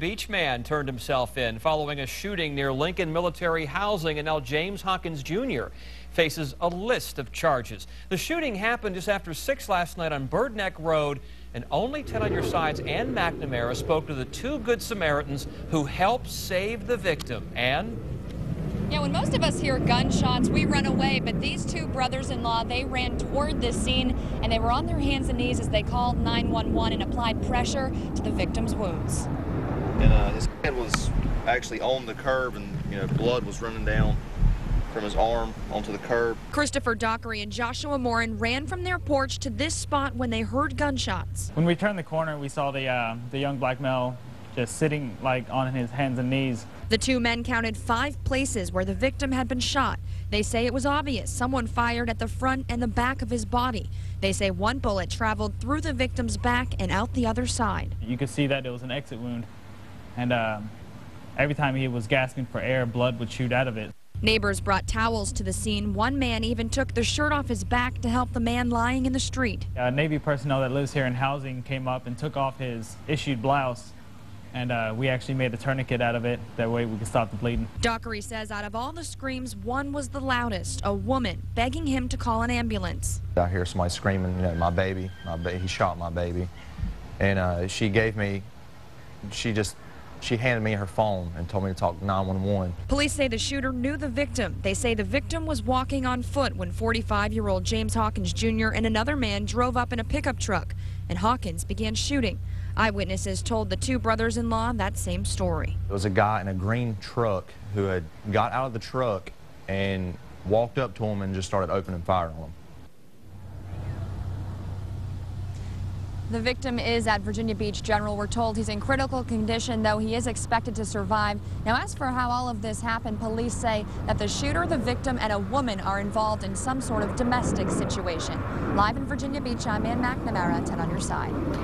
Beach man turned himself in following a shooting near Lincoln Military Housing, and now James Hawkins Jr. faces a list of charges. The shooting happened just after 6 last night on Bird Neck Road, and only Ted on Your Sides and McNamara spoke to the 2 Good Samaritans who helped save the victim. And yeah, when most of us hear gunshots, we run away, but these 2 brothers-in-law, they ran toward this scene, and they were on their hands and knees as they called 911 and applied pressure to the victim's wounds. And his head was actually on the curb, and blood was running down from his arm onto the curb. Christopher Dockery and Joshua Morin ran from their porch to this spot when they heard gunshots. When we turned the corner, we saw the young black male just sitting like on his hands and knees. The 2 men counted 5 places where the victim had been shot. They say it was obvious someone fired at the front and the back of his body. They say 1 bullet traveled through the victim's back and out the other side. You could see that it was an exit wound, and every time he was gasping for air, blood would shoot out of it. Neighbors brought towels to the scene. 1 man even took the shirt off his back to help the man lying in the street. Navy personnel that lives here in housing came up and took off his issued blouse, and we actually made a tourniquet out of it. That way we could stop the bleeding. Dockery says out of all the screams, 1 was the loudest, a woman begging him to call an ambulance. I hear somebody screaming, my baby, he shot my baby. And she handed me her phone and told me to talk 911. Police say the shooter knew the victim. They say the victim was walking on foot when 45-year-old James Hawkins Jr. and another man drove up in a pickup truck, and Hawkins began shooting. Eyewitnesses told the 2 brothers-in-law that same story. There was a guy in a green truck who had got out of the truck and walked up to him and just started opening fire on him. The victim is at Virginia Beach General. We're told he's in critical condition, though he is expected to survive. Now, as for how all of this happened, police say that the shooter, the victim, and a woman are involved in some sort of domestic situation. Live in Virginia Beach, I'm Ann McNamara, 10 on your side.